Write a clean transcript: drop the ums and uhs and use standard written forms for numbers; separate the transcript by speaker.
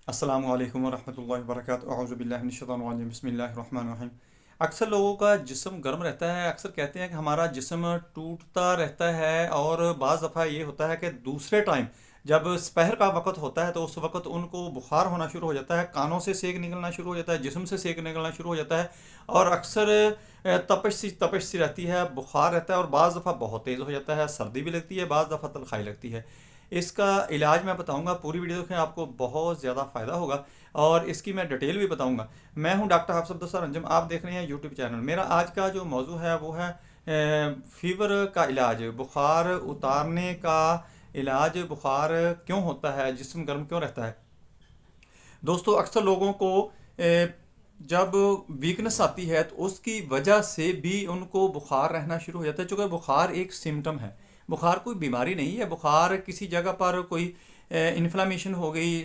Speaker 1: अस्सलामु अलैकुम वरहमतुल्लाहि वबरकातुहू अऊज़ु बिल्लाहि मिनश शैतानिर रजीम बिस्मिल्लाहिर रहमानिर रहीम। अक्सर लोगों का जिस्म गर्म रहता है। अक्सर कहते हैं कि हमारा जिस्म टूटता रहता है, और बाज़ दफ़ा ये होता है कि दूसरे टाइम जब दोपहर का वक़्त होता है तो उस वक़्त उनको बुखार होना शुरू हो जाता है, कानों से सेक निकलना शुरू हो जाता है, जिस्म से सेक निकलना शुरू हो जाता है। और अक्सर तपिश सी रहती है, बुखार रहता है, और बाज़ दफ़ा बहुत तेज़ हो जाता है, सर्दी भी लगती है, बाज़ दफ़ा तलखाई लगती है। इसका इलाज मैं बताऊंगा, पूरी वीडियो देखें, आपको बहुत ज़्यादा फ़ायदा होगा और इसकी मैं डिटेल भी बताऊंगा। मैं हूं डॉक्टर हाफिज़ अब्दुल सत्तार अंजुम, आप देख रहे हैं यूट्यूब चैनल। मेरा आज का जो मौजू है वो है फीवर का इलाज, बुखार उतारने का इलाज। बुखार क्यों होता है, जिस्म गर्म क्यों रहता है? दोस्तों, अक्सर लोगों को जब वीकनेस आती है तो उसकी वजह से भी उनको बुखार रहना शुरू हो जाता है, चूँकि बुखार एक सिम्टम है। बुखार कोई बीमारी नहीं है। बुखार किसी जगह पर कोई इन्फ्लामेशन हो गई,